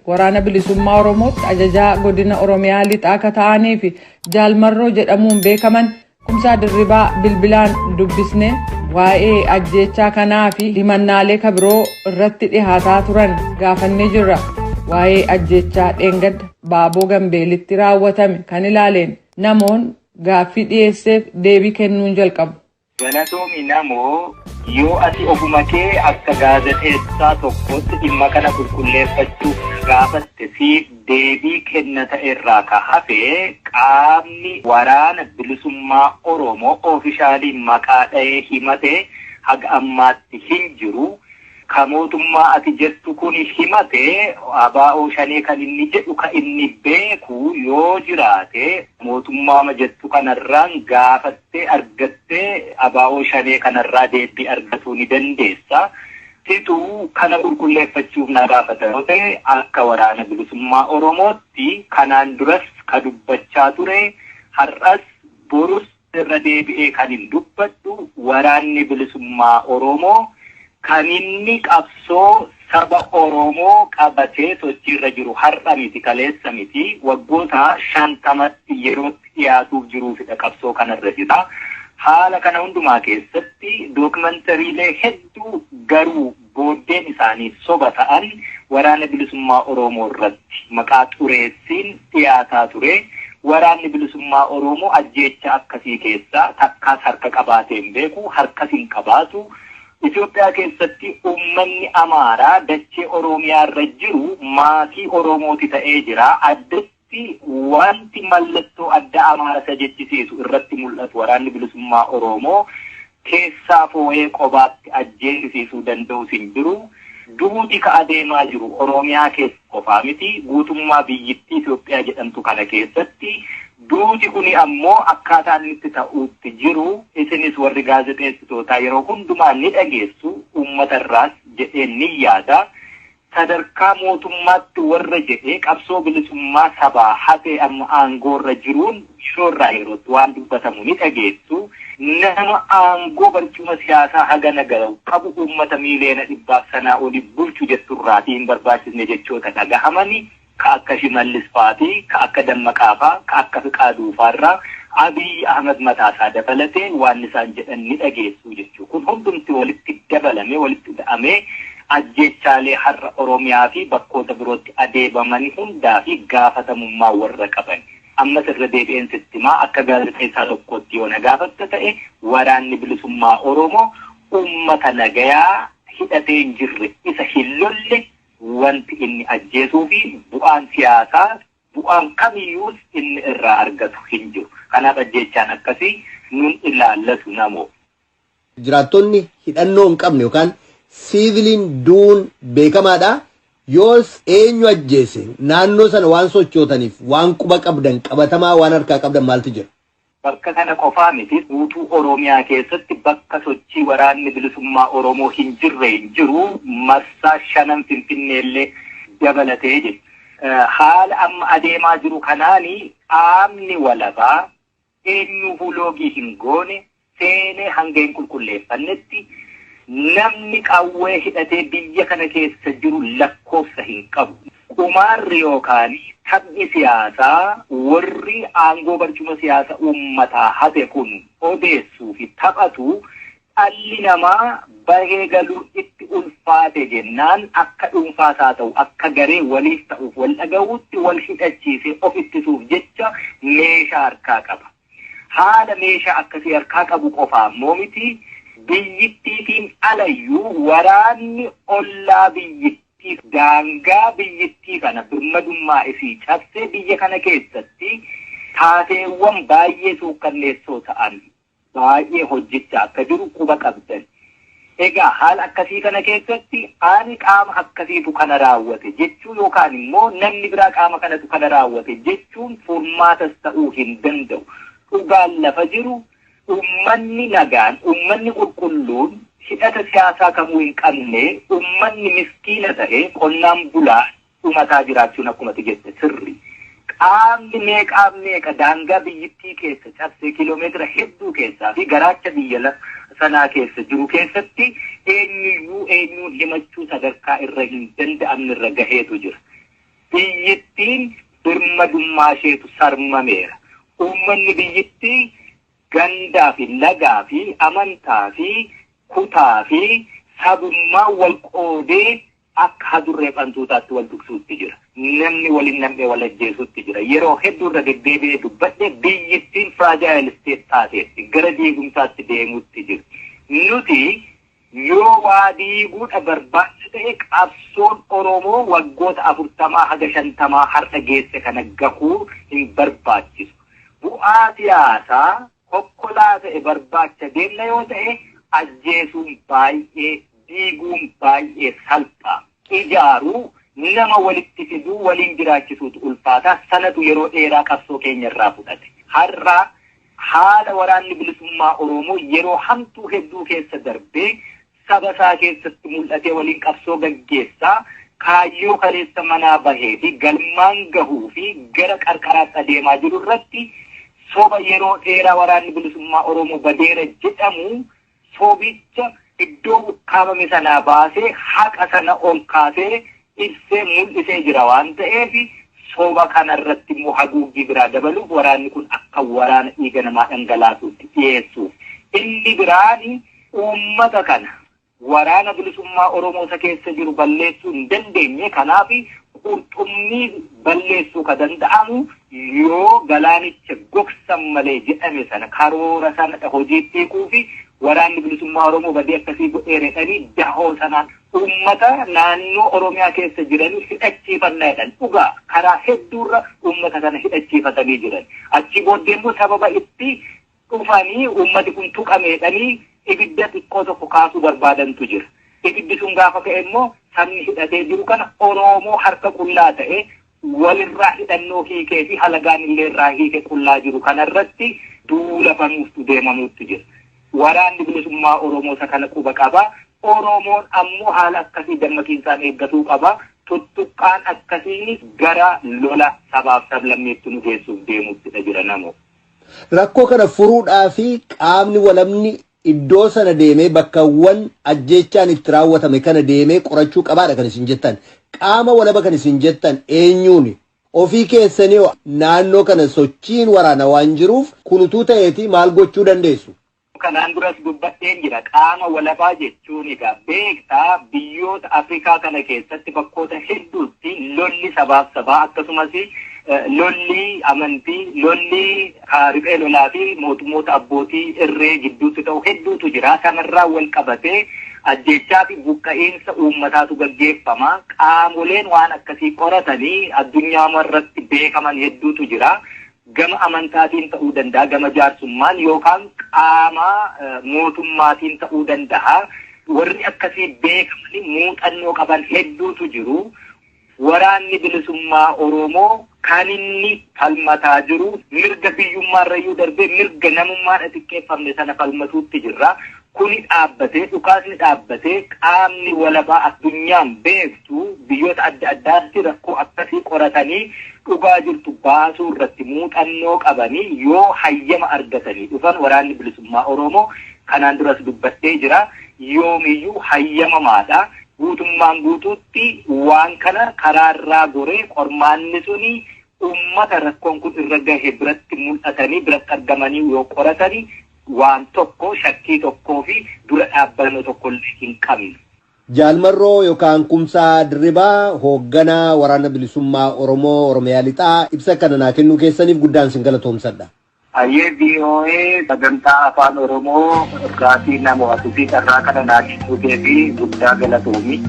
waraana bilisummaa Oromootti ajajaa godina Oromiyaa lixaa akka ta'anii fi Jaalmarroo jedhamuun beekaman Kumsaa Dirribaa bilbilaan dubbisne waa'ee ajjeechaa kanaa fi himannaalee kabiroo irratti dhihaataa turan gaafannee jirra. Waa'ee ajjeechaa dheengadda Baaboo Gambeelitti raawwatame kan ilaaleen namoon gaaffii dhiyeesseef deebii kennuun jalqabu. Galatoomi namoo yoo ati ofuma kee akka gaazexeessaa tokkotti dhimma kana qulqulleeffachuuf gaafatte fi deebii kennata irraa ka hafe qaamni waraana bilisummaa Oromoo oofishaaliin maqaa dha'ee himate haga ammaatti hin jiru. Ka mootummaa ati jettu kun himate ABO shanee kan inni jedhu ka inni beeku yoo jiraate mootummaa jettu kanarraan gaafattee argattee ABO shanee kanarraa deebii argatuu ni dandeessa. Situu kana qulqulleeffachuuf na gaafata yoo ta'e akka waraana bilisummaa Oromootti kanaan duras ka dubbachaa ture har'as borus irra deebi'ee kan hin dubbadhu waraanni bilisummaa Oromoo. Kan inni qabsoo saba Oromoo qabatee sochiirra jiru har'a miti kaleessa miti waggoota 50 yerootti dhiyaatuuf jiruufidha qabsoo kanarra jira. Haala kana hundumaa keessatti dookumantariilee hedduu garuu booddeen isaanii soba ta'an waraana bilisummaa Oromoo irratti maqaa xureessiin dhiyaataa ture. Waraanni bilisummaa Oromoo ajjeecha akkasii keessaa takkaas harka qabaateen beeku harkas hin qabaatu. Itoophiyaa keessatti uummanni Amaaraa dachee Oromiyaa irra jiru maatii Oromooti ta'ee jira. Addatti wanti mallattoo adda Amaara isa jechisiisu irratti mul'atu waraanni bilisummaa Oromoo keessaa foo'ee qobaatti ajjeesisuu danda'u hin jiru. Duuti ka adeemaa jiru Oromiyaa keessa qofaa miti guutummaa biyyittii Itoophiyaa jedhamtu kana keessatti. Duuti kuni ammoo akkaataan itti ta'uutti jiru isinis warri gaazexeessitootaa yeroo hundumaa ni dhageessu uummatarraas jedhee ni yaada. Sadarkaa mootummaatti warra jedhee qabsoo bilisummaa sabaa hatee amma aangoorra jiruun shoorraa yerootti waan dubbatamu ni dhageessu. Nama aangoo barcuma siyaasaa haga nagaru qabu uummata miiliyoona 100 olii bulchu jetturraatii hin barbaachisne jechoota dhagahamani. Ka akka Shimallis Faatii, ka akka Dammaqaa faa, ka akka Fiqaaduu faarraa Abiy Ahmed mataasaa dabalatee waan isaan jedhan ni dhageessu jechuudha. Kun hundumti walitti dabalamee walitti hidhamee ajjeechaalee har'a Oromiyaa fi bakkoota birootti adeemamanii hundaa fi gaafatamummaa warra qaban. Ammas irra deebi'een sittimaa akka gaazexeessaa tokkotti yoo na gaafatta ta'e waraanni bilisummaa Oromoo uummata nagayaa hidhatee hin jirre isa hin lolle. Wanti inni ajjeesuu fi bu'aan siyaasaa bu'aan kamiyyuus inni irraa argatu hin jiru. Kanaaf ajjeechaan akkasii nun ilaallatu namoo. Jiraattonni hidhannoo hin qabne yookaan siiviliin duun beekamaadha. Yoos eenyu ajjeese naannoo sana waan sochootaniif waan quba qabdan qabatamaa waan harkaa qabdan maaltu jira? Bakka kana qofaa miti guutuu Oromiyaa keessatti bakka sochii waraanni bilisummaa Oromoo hin jirre hin jiru marsaa 5 Finfinneellee dabalatee jiru. Haala amma adeemaa jiru kanaani qaamni walabaa eenyu loogii hin goone seenee hanga hin qulqulleeffannetti namni qawwee hidhatee biyya kana keessa jiru lakkoofsa hin qabu. Qumaarri yookaan taphni siyaasaa warri aangoo barcuma siyaasa uummataa hate kun odeessuu fi taphatu dhalli namaa bahee galuu itti ulfaate jennaan akka dhuunfaasaa ta'u akka garee waliif ta'uuf wal dhaga'uutti wal hidhachiisee of ittisuuf jecha meeshaa harkaa qaba. Haala meeshaa akkasii harkaa qabu qofaa ammoo miti biyyittiitiin alayyuu waraanni ollaa biyyittii. Daangaa biyyittii kana birmadummaa isii cabsee biyya kana keessatti taateewwan baay'ee suukkanneessoo ta'an baay'ee hojjechaa akka jiru quba qabdan. Egaa haala akkasii kana keessatti ani qaama akkasiitu kana raawwate jechuu yookaan immoo namni biraa qaama kanatu kana raawwate jechuun furmaatas ta'uu hin danda'u. Dhugaan lafa jiru uummanni nagaan uummanni qulqulluun. Hidhata siyaasaa kamuu hin qabne uummanni miskiina ta'e qonnaan bulaa dhumataa jiraachuun akkuma jette sirri. Qaamni meeqa daangaa biyyittii keessa cabsee kiloomeetira hedduu keessaa fi garaacha biyya sanaa keessa jiru keessatti eenyuun himachuu sadarkaa irra hin danda'amne irra gaheetu jira. biyyittiin birmadummaa isheetu sarmameera. Uummanni biyyittii gandaa fi lagaa fi amantaa fi kutaa fi sabummaa wal qoodee akka hadurree fantuutaatti wal dugsuutti jira. Namni waliin nam'ee wal ajjeesuutti jira. Yeroo hedduu irra deddeebi'ee dubbadhe biyyittiin fragile state taateetti gara diigumsaatti deemuutti jira. Nuti yoo waa diiguudha barbaachisa ta'e qabsoon Oromoo waggoota 40 haga 50 har'a geesse kana gahuu hin barbaachisu. Bu'aa siyaasaa kokkolaa ta'e barbaacha deemna yoo ta'e ajjeesuun baay'ee diiguun baay'ee salphaa. Ijaaruu nama walitti fiduu waliin jiraachisuutu ulfaataa sanatu yeroo dheeraa qabsoo keenya irraa fudhate. Har'a haala waraanni bilisummaa Oromoo yeroo hamtuu hedduu keessa darbee saba isaa keessatti mul'atee waliin qabsoo gaggeessaa kaayyoo kaleessa manaa bahee fi galmaan gahuu fi gara qarqaraatti adeemaa jiru irratti soba yeroo dheeraa waraanni bilisummaa Oromoo badeera jedhamu sobicha iddoo ukkaamame sanaa baasee haqa sana ol kaasee ibsee mul'isee jira waan ta'eef soba kanarratti immoo haguuggii biraa dabaluuf waraanni kun akka waraana dhiiga namaa dhangalaasuutti dhiyeessuuf. Inni biraan uummata kana waraana bilisummaa Oromoo isa keessa jiru balleessuu hin dandeenye. Kanaaf qurxummii balleessuu ka danda'amu yoo galaanicha gogsan malee jedhame sana karoora sana hojiitti hiikuu fi waraanni bilisummaa Oromoo badii akkasii godheeredhanii dahoo sanaan uummata naannoo Oromiyaa keessa jiranii hidhachiifannaa jedhan dhugaa karaa hedduurra uummata kana hidhachiifatanii jiran. Achi booddee immoo sababa itti dhufanii uummati kun tuqameedhanii ibidda xiqqoo tokko kaasuu barbaadantu jira. Ibiddi sun gaafa ka'e immoo sabni hidhatee jiru kana Oromoo harka qullaa ta'e walirraa hidhannoo hiikee fi halagaan illee irraa hiike qullaa jiru kanarratti duula banuutu deemamuutti jira. Waraanni bilisummaa Oromoo isa kana quba qaba. Oromoon ammoo haala akkasii dammaqiinsaan eeggatuu qaba. Tuttuqqaan akkasii gara lola sabaaf sablammeetti nu geessuuf deemuuttidha jira namoo. Rakkoo kana furuudhaa fi qaamni walamni iddoo sana deemee bakkawwan ajjeechaan itti raawwatame kana deemee qorachuu qabaadha kan isin jettan. Qaama walaba kan isin jettan eenyuuni? Ofii keessanii naannoo kana sochiin waraana waan jiruuf kunutuu ta'eeti maal gochuu dandeessu? Kanaan duras dubbadheen jira. Qaama walabaa jechuun egaa beektaa biyyoota Afrikaa kana keessatti bakkoota hedduutti lolli sabaaf sabaa akkasumas lolli amantii, lolli riphee lolaa fi mootummoota abbootii irree gidduutti ta'u hedduutu jira. Kanarraa wal qabatee ajjechaa fi buqqa'iinsa uummataatu gaggeeffama. Qaamoleen waan akkasii qoratanii addunyaa irratti beekaman hedduutu jira. Gama amantaatiin ta'uu danda'a, gama jaarsummaan yookaan qaama mootummaatiin ta'uu danda'a. Warri akkasii beekamanii muuxannoo qaban hedduutu jiru. Waraanni bilisummaa Oromoo kan inni falmataa jiru mirga biyyummaarrayyuu darbee mirga namummaan xiqqeeffamne sana falmatuutti jirra. Kuni dhaabbatee dhukaasni dhaabbatee qaamni walabaa addunyaan beektu biyyoota adda addaatti rakkoo akkasii qoratanii dhugaa jirtu baasuu irratti muuxannoo qabanii yoo hayyama argatanii dhufan waraanni bilisummaa Oromoo kanaan duras dubbadhee jira. Yoomiyyuu hayyamamaadha. Guutummaan guutuutti waan kana karaarraa goree qormaanni suni uummata rakkoon kun irra gahe biratti mul'atanii biratti argamanii yoo qoratanii waan tokko shakkii tokkoo fi dura dhaabbannoo tokko hin qabne. Jaalmarroo yookaan Kumsaa Dirribaa hoogganaa waraana bilisummaa Oromoo Oromiyaa Lixaa ibsa kana naa kennuu keessaniif guddaan sin galatoomsadha. Ayyee VOA sagantaa afaan Oromoo gaaffii namoota fi carraa kana naa kennuu fi guddaa galatoomi.